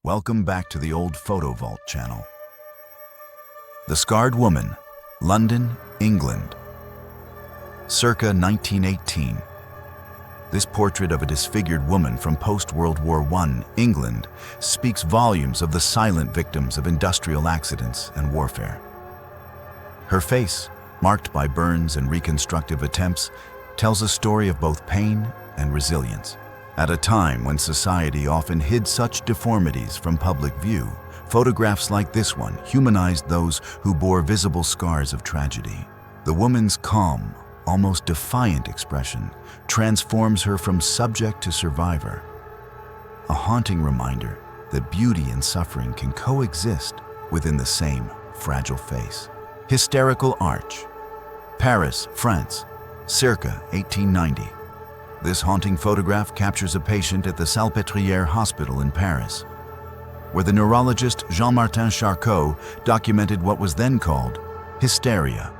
Welcome back to the Old Photo Vault channel. The Scarred Woman, London, England. Circa 1918. This portrait of a disfigured woman from post-World War I England speaks volumes of the silent victims of industrial accidents and warfare. Her face, marked by burns and reconstructive attempts, tells a story of both pain and resilience. At a time when society often hid such deformities from public view, photographs like this one humanized those who bore visible scars of tragedy. The woman's calm, almost defiant expression transforms her from subject to survivor, a haunting reminder that beauty and suffering can coexist within the same fragile face. Hysterical Arch, Paris, France, circa 1890. This haunting photograph captures a patient at the Salpêtrière Hospital in Paris, where the neurologist Jean-Martin Charcot documented what was then called hysteria.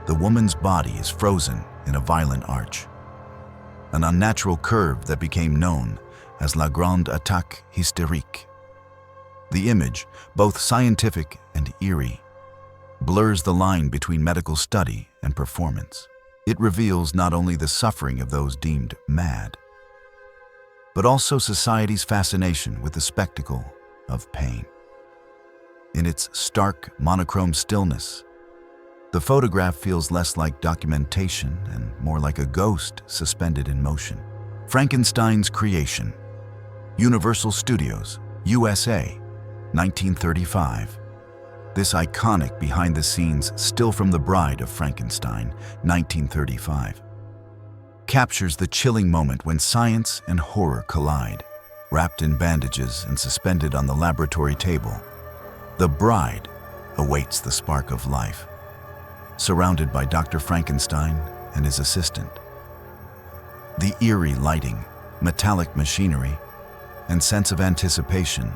The woman's body is frozen in a violent arch, an unnatural curve that became known as la grande attaque hystérique. The image, both scientific and eerie, blurs the line between medical study and performance. It reveals not only the suffering of those deemed mad, but also society's fascination with the spectacle of pain. In its stark, monochrome stillness, the photograph feels less like documentation and more like a ghost suspended in motion. Frankenstein's Creation, Universal Studios, USA, 1935. This iconic behind-the-scenes still from The Bride of Frankenstein, 1935, captures the chilling moment when science and horror collide. Wrapped in bandages and suspended on the laboratory table, the bride awaits the spark of life, surrounded by Dr. Frankenstein and his assistant. The eerie lighting, metallic machinery, and sense of anticipation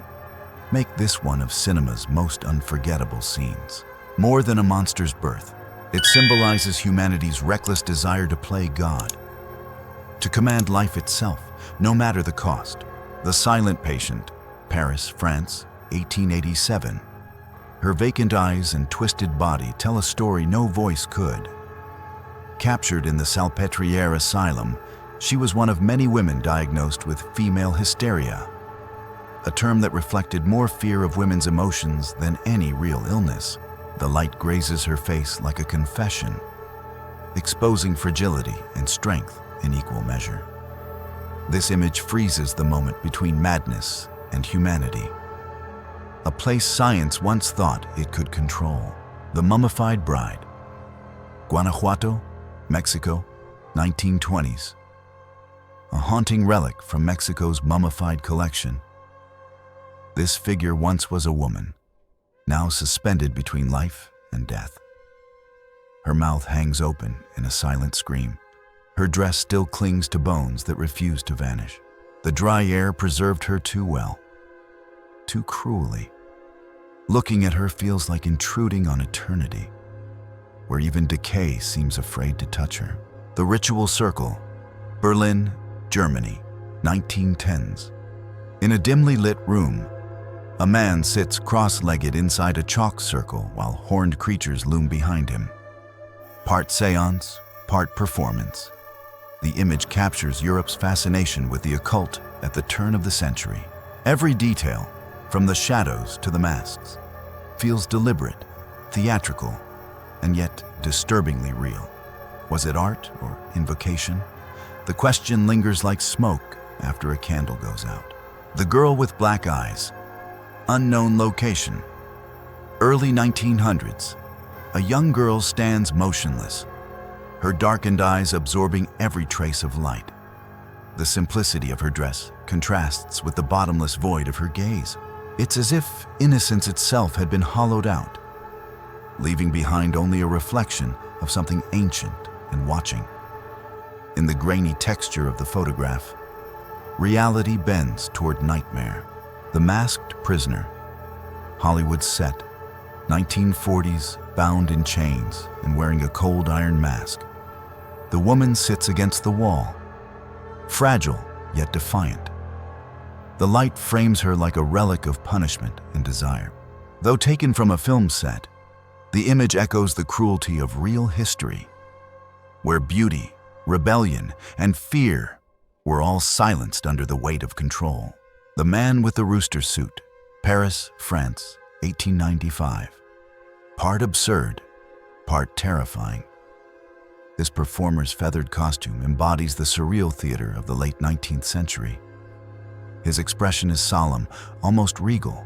make this one of cinema's most unforgettable scenes. More than a monster's birth, it symbolizes humanity's reckless desire to play God, to command life itself, no matter the cost. The Silent Patient, Paris, France, 1887. Her vacant eyes and twisted body tell a story no voice could. Captured in the Salpêtrière asylum, she was one of many women diagnosed with female hysteria, a term that reflected more fear of women's emotions than any real illness. The light grazes her face like a confession, exposing fragility and strength in equal measure. This image freezes the moment between madness and humanity, a place science once thought it could control. The Mummified Bride, Guanajuato, Mexico, 1920s. A haunting relic from Mexico's mummified collection. This figure once was a woman, now suspended between life and death. Her mouth hangs open in a silent scream. Her dress still clings to bones that refuse to vanish. The dry air preserved her too well, too cruelly. Looking at her feels like intruding on eternity, where even decay seems afraid to touch her. The Ritual Circle, Berlin, Germany, 1910s. In a dimly lit room, a man sits cross-legged inside a chalk circle while horned creatures loom behind him. Part seance, part performance. The image captures Europe's fascination with the occult at the turn of the century. Every detail, from the shadows to the masks, feels deliberate, theatrical, and yet disturbingly real. Was it art or invocation? The question lingers like smoke after a candle goes out. The Girl with Black Eyes, unknown location. Early 1900s, a young girl stands motionless, her darkened eyes absorbing every trace of light. The simplicity of her dress contrasts with the bottomless void of her gaze. It's as if innocence itself had been hollowed out, leaving behind only a reflection of something ancient and watching. In the grainy texture of the photograph, reality bends toward nightmare. The Masked Prisoner, Hollywood set, 1940s, bound in chains and wearing a cold iron mask. The woman sits against the wall, fragile yet defiant, The light frames her like a relic of punishment and desire. Though taken from a film set, the image echoes the cruelty of real history, where beauty, rebellion, and fear were all silenced under the weight of control. The Man with the Rooster Suit, Paris, France, 1895. Part absurd, part terrifying. This performer's feathered costume embodies the surreal theater of the late 19th century. His expression is solemn, almost regal,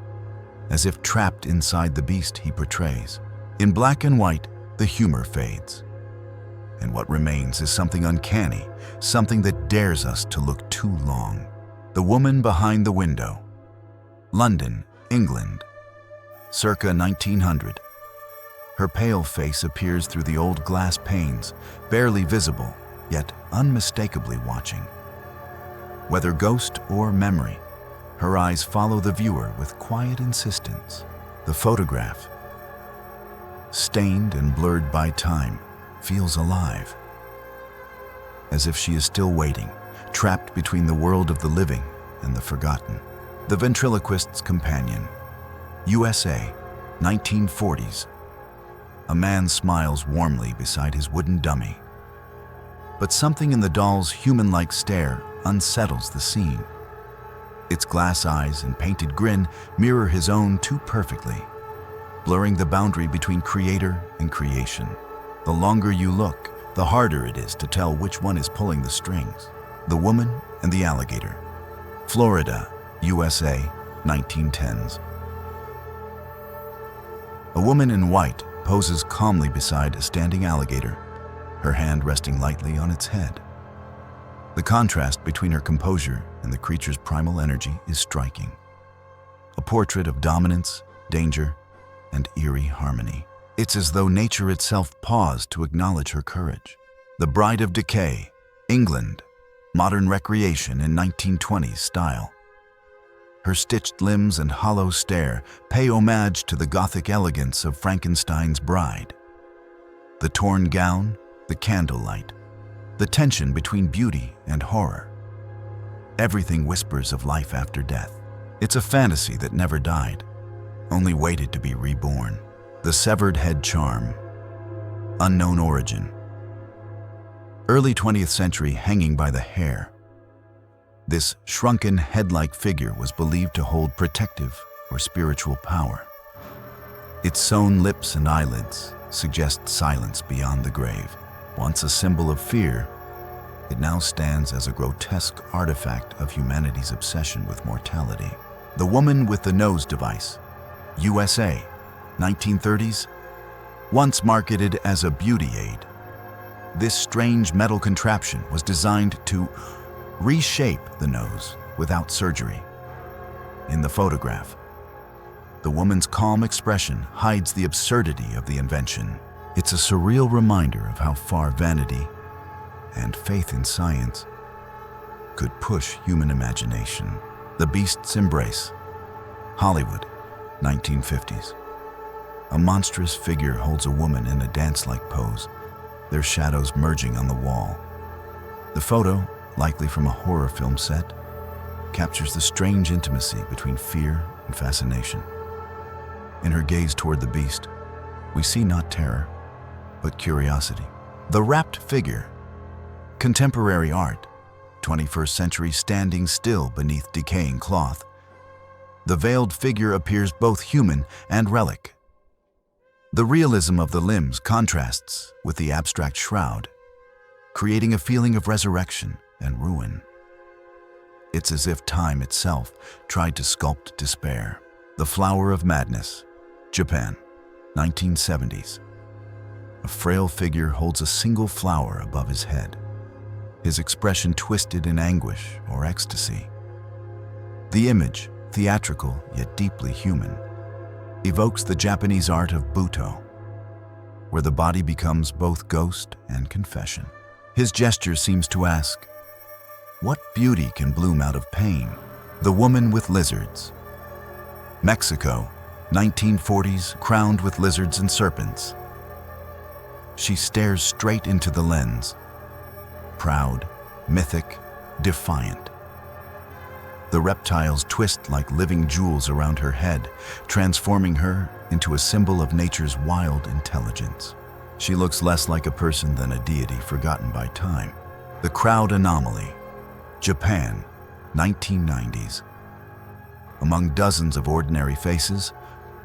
as if trapped inside the beast he portrays. In black and white, the humor fades. And what remains is something uncanny, something that dares us to look too long. The Woman Behind the Window. London, England, circa 1900. Her pale face appears through the old glass panes, barely visible, yet unmistakably watching. Whether ghost or memory, her eyes follow the viewer with quiet insistence. The photograph, stained and blurred by time, feels alive, as if she is still waiting, trapped between the world of the living and the forgotten. The Ventriloquist's Companion, USA, 1940s. A man smiles warmly beside his wooden dummy. But something in the doll's human-like stare unsettles the scene. Its glass eyes and painted grin mirror his own too perfectly, blurring the boundary between creator and creation. The longer you look, the harder it is to tell which one is pulling the strings. The Woman and the Alligator, Florida, USA, 1910s. A woman in white poses calmly beside a standing alligator, her hand resting lightly on its head. The contrast between her composure and the creature's primal energy is striking. A portrait of dominance, danger, and eerie harmony. It's as though nature itself paused to acknowledge her courage. The Bride of Decay, England, modern recreation in 1920s style. Her stitched limbs and hollow stare pay homage to the Gothic elegance of Frankenstein's bride. The torn gown, the candlelight, the tension between beauty and horror. Everything whispers of life after death. It's a fantasy that never died, only waited to be reborn. The Severed Head Charm, unknown origin. Early 20th century hanging by the hair. This shrunken head-like figure was believed to hold protective or spiritual power. Its sewn lips and eyelids suggest silence beyond the grave. Once a symbol of fear, it now stands as a grotesque artifact of humanity's obsession with mortality. The Woman with the Nose Device, USA, 1930s. Once marketed as a beauty aid, this strange metal contraption was designed to reshape the nose without surgery. In the photograph, the woman's calm expression hides the absurdity of the invention. It's a surreal reminder of how far vanity and faith in science could push human imagination. The Beast's Embrace, Hollywood, 1950s. A monstrous figure holds a woman in a dance-like pose, their shadows merging on the wall. The photo, likely from a horror film set, captures the strange intimacy between fear and fascination. In her gaze toward the beast, we see not terror, but curiosity. The Wrapped Figure, contemporary art, 21st century standing still beneath decaying cloth. The veiled figure appears both human and relic. The realism of the limbs contrasts with the abstract shroud, creating a feeling of resurrection and ruin. It's as if time itself tried to sculpt despair. The Flower of Madness, Japan, 1970s. A frail figure holds a single flower above his head, his expression twisted in anguish or ecstasy. The image, theatrical yet deeply human, evokes the Japanese art of Buto, where the body becomes both ghost and confession. His gesture seems to ask, what beauty can bloom out of pain? The Woman with Lizards, Mexico, 1940s, crowned with lizards and serpents. She stares straight into the lens, proud, mythic, defiant. The reptiles twist like living jewels around her head, transforming her into a symbol of nature's wild intelligence. She looks less like a person than a deity forgotten by time. The crowd anomaly. Japan, 1990s. Among dozens of ordinary faces,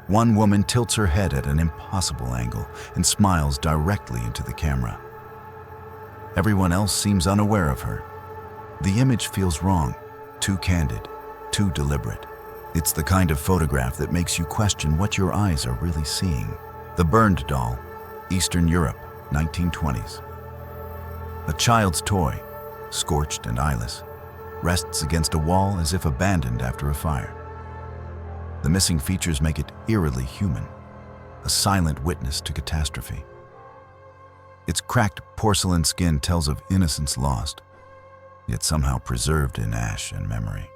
one woman tilts her head at an impossible angle and smiles directly into the camera. Everyone else seems unaware of her. The image feels wrong, too candid, too deliberate. It's the kind of photograph that makes you question what your eyes are really seeing. The burned doll, Eastern Europe, 1920s. A child's toy, scorched and eyeless, rests against a wall as if abandoned after a fire. The missing features make it eerily human, a silent witness to catastrophe. Its cracked porcelain skin tells of innocence lost, yet somehow preserved in ash and memory.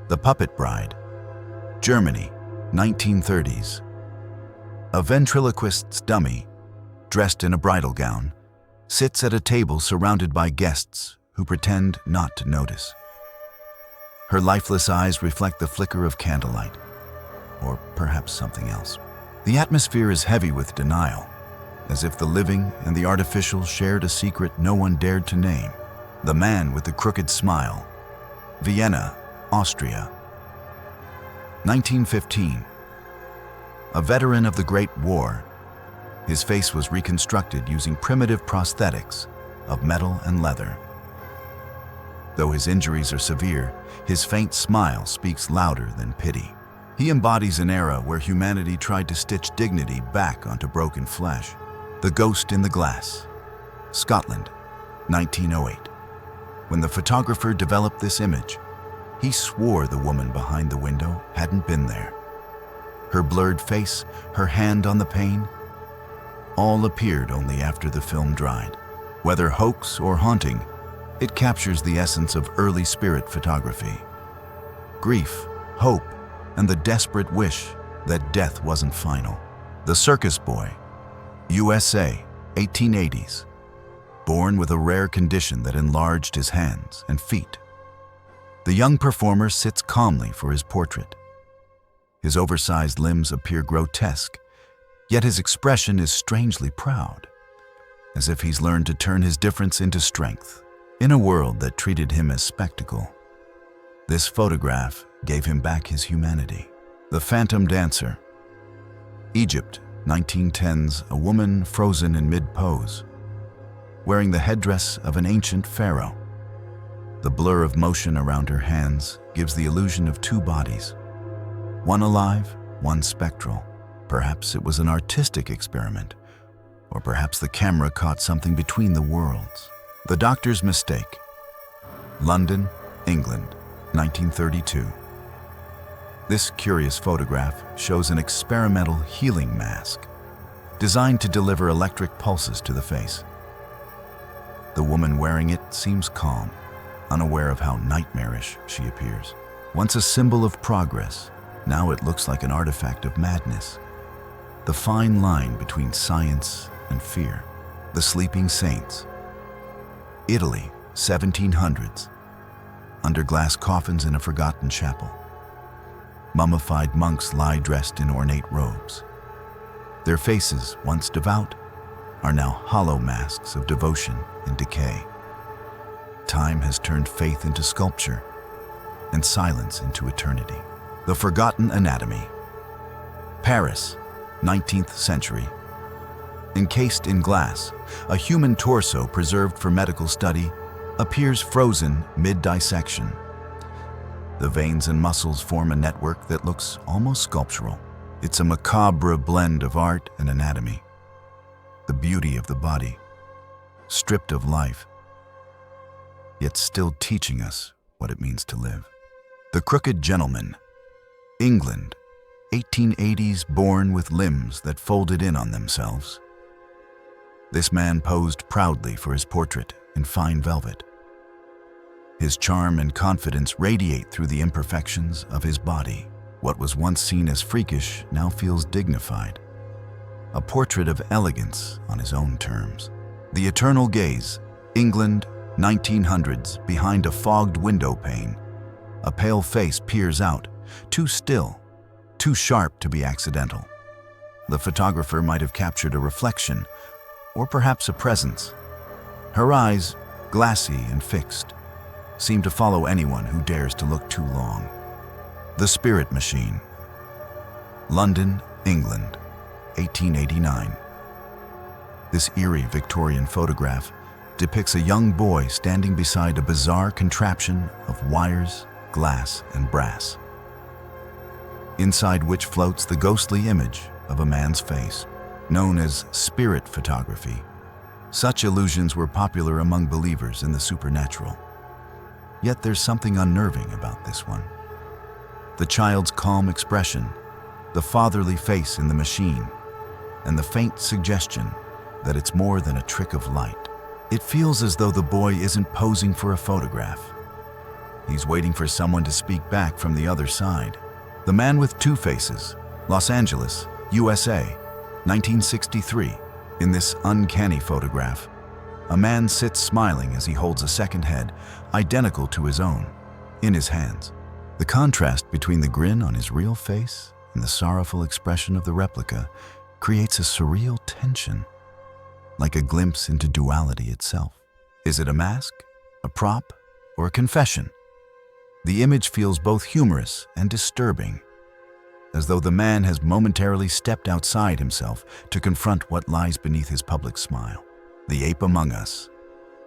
The Puppet Bride, Germany, 1930s. A ventriloquist's dummy, dressed in a bridal gown, sits at a table surrounded by guests who pretend not to notice. Her lifeless eyes reflect the flicker of candlelight, or perhaps something else. The atmosphere is heavy with denial, as if the living and the artificial shared a secret no one dared to name. The Man with the Crooked Smile, Vienna, Austria, 1915. A veteran of the Great War, his face was reconstructed using primitive prosthetics of metal and leather. Though his injuries are severe, his faint smile speaks louder than pity. He embodies an era where humanity tried to stitch dignity back onto broken flesh. The Ghost in the Glass, Scotland, 1908. When the photographer developed this image, he swore the woman behind the window hadn't been there. Her blurred face, her hand on the pane, all appeared only after the film dried. Whether hoax or haunting, it captures the essence of early spirit photography. Grief, hope, and the desperate wish that death wasn't final. The Circus Boy, USA, 1880s. Born with a rare condition that enlarged his hands and feet. The young performer sits calmly for his portrait. His oversized limbs appear grotesque, yet his expression is strangely proud, as if he's learned to turn his difference into strength. In a world that treated him as spectacle, this photograph gave him back his humanity. The Phantom Dancer, Egypt, 1910s. A woman frozen in mid-pose, wearing the headdress of an ancient pharaoh. The blur of motion around her hands gives the illusion of two bodies, one alive, one spectral. Perhaps it was an artistic experiment, or perhaps the camera caught something between the worlds. The Doctor's Mistake, London, England, 1932. This curious photograph shows an experimental healing mask designed to deliver electric pulses to the face. The woman wearing it seems calm, unaware of how nightmarish she appears. Once a symbol of progress, now it looks like an artifact of madness. The fine line between science and fear. The Sleeping Saints, Italy, 1700s. Under glass coffins in a forgotten chapel, mummified monks lie dressed in ornate robes. Their faces, once devout, are now hollow masks of devotion and decay. Time has turned faith into sculpture and silence into eternity. The Forgotten Anatomy, Paris, 19th century. Encased in glass, a human torso preserved for medical study appears frozen mid-dissection. The veins and muscles form a network that looks almost sculptural. It's a macabre blend of art and anatomy. The beauty of the body, stripped of life, yet still teaching us what it means to live. The Crooked Gentleman, England, 1880s born with limbs that folded in on themselves. This man posed proudly for his portrait in fine velvet. His charm and confidence radiate through the imperfections of his body. What was once seen as freakish now feels dignified. A portrait of elegance on his own terms. The Eternal Gaze, England, 1900s, behind a fogged window pane. A pale face peers out, too still, too sharp to be accidental. The photographer might have captured a reflection, or perhaps a presence. Her eyes, glassy and fixed, seem to follow anyone who dares to look too long. The Spirit Machine, London, England, 1889. This eerie Victorian photograph depicts a young boy standing beside a bizarre contraption of wires, glass, and brass, inside which floats the ghostly image of a man's face, known as spirit photography. Such illusions were popular among believers in the supernatural. Yet there's something unnerving about this one. The child's calm expression, the fatherly face in the machine, and the faint suggestion that it's more than a trick of light. It feels as though the boy isn't posing for a photograph. He's waiting for someone to speak back from the other side. The Man with Two Faces, Los Angeles, USA, 1963. In this uncanny photograph, a man sits smiling as he holds a second head, identical to his own, in his hands. The contrast between the grin on his real face and the sorrowful expression of the replica creates a surreal tension, like a glimpse into duality itself. Is it a mask, a prop, or a confession? The image feels both humorous and disturbing, as though the man has momentarily stepped outside himself to confront what lies beneath his public smile. The Ape Among Us,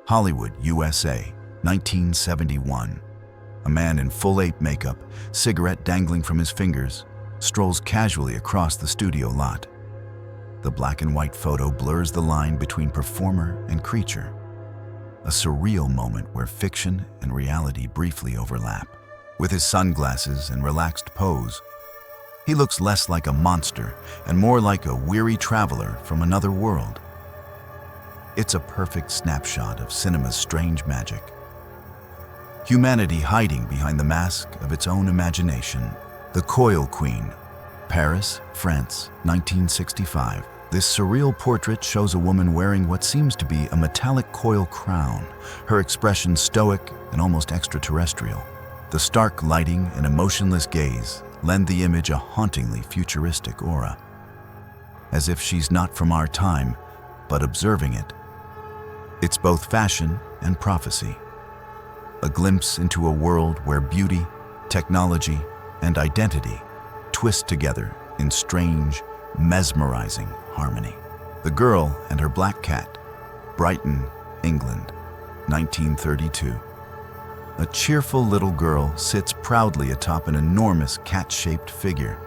Hollywood, USA, 1971. A man in full ape makeup, cigarette dangling from his fingers, strolls casually across the studio lot. The black and white photo blurs the line between performer and creature, a surreal moment where fiction and reality briefly overlap. With his sunglasses and relaxed pose, he looks less like a monster and more like a weary traveler from another world. It's a perfect snapshot of cinema's strange magic. Humanity hiding behind the mask of its own imagination. The Coil Queen, Paris, France, 1965. This surreal portrait shows a woman wearing what seems to be a metallic coil crown, her expression stoic and almost extraterrestrial. The stark lighting and emotionless gaze lend the image a hauntingly futuristic aura, as if she's not from our time, but observing it. It's both fashion and prophecy, a glimpse into a world where beauty, technology, and identity twist together in strange, mesmerizing harmony. The Girl and Her Black Cat, Brighton, England, 1932. A cheerful little girl sits proudly atop an enormous cat-shaped figure,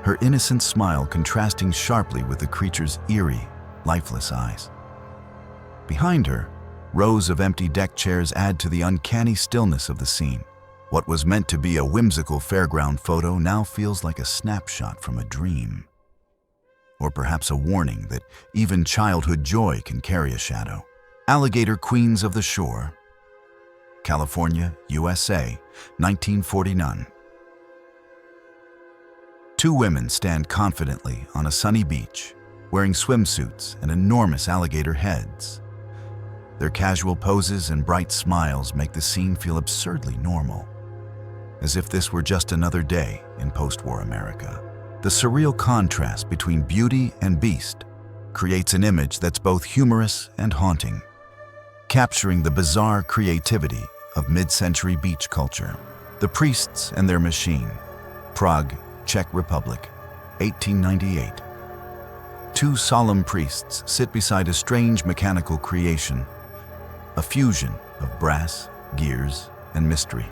her innocent smile contrasting sharply with the creature's eerie, lifeless eyes. Behind her, rows of empty deck chairs add to the uncanny stillness of the scene. What was meant to be a whimsical fairground photo now feels like a snapshot from a dream. Or perhaps a warning that even childhood joy can carry a shadow. Alligator Queens of the Shore, California, USA, 1949. Two women stand confidently on a sunny beach, wearing swimsuits and enormous alligator heads. Their casual poses and bright smiles make the scene feel absurdly normal, as if this were just another day in post-war America. The surreal contrast between beauty and beast creates an image that's both humorous and haunting, capturing the bizarre creativity of mid-century beach culture. The Priests and Their Machine, Prague, Czech Republic, 1898. Two solemn priests sit beside a strange mechanical creation, a fusion of brass, gears, and mystery.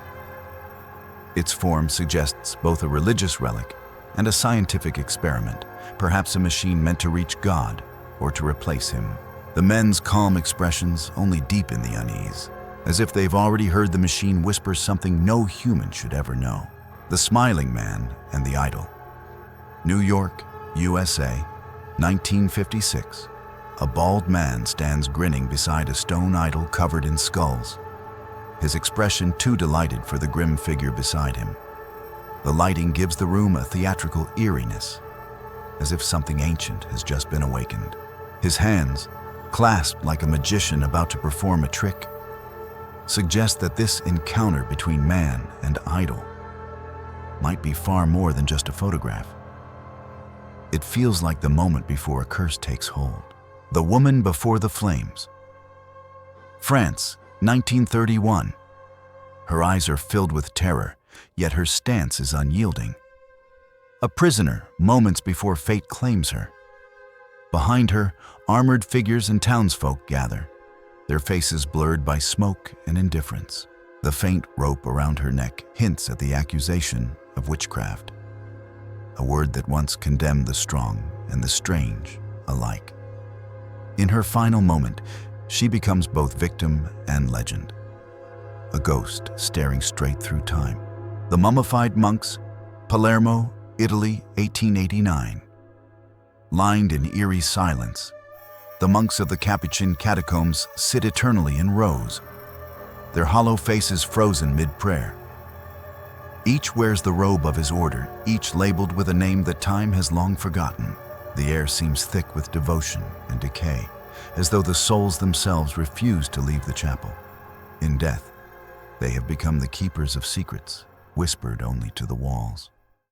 Its form suggests both a religious relic and a scientific experiment, perhaps a machine meant to reach God or to replace him. The men's calm expressions only deepen the unease, as if they've already heard the machine whisper something no human should ever know. The Smiling Man and the Idol, New York, USA, 1956. A bald man stands grinning beside a stone idol covered in skulls, his expression too delighted for the grim figure beside him. The lighting gives the room a theatrical eeriness, as if something ancient has just been awakened. His hands, clasped like a magician about to perform a trick, suggest that this encounter between man and idol might be far more than just a photograph. It feels like the moment before a curse takes hold. The Woman Before the Flames. France, 1931. Her eyes are filled with terror, yet her stance is unyielding. A prisoner moments before fate claims her. Behind her, armored figures and townsfolk gather, their faces blurred by smoke and indifference. The faint rope around her neck hints at the accusation of witchcraft, a word that once condemned the strong and the strange alike. In her final moment, she becomes both victim and legend, a ghost staring straight through time. The Mummified Monks, Palermo, Italy, 1889. Lined in eerie silence, the monks of the Capuchin catacombs sit eternally in rows, their hollow faces frozen mid-prayer. Each wears the robe of his order, each labeled with a name that time has long forgotten. The air seems thick with devotion and decay, as though the souls themselves refuse to leave the chapel. In death, they have become the keepers of secrets, whispered only to the walls.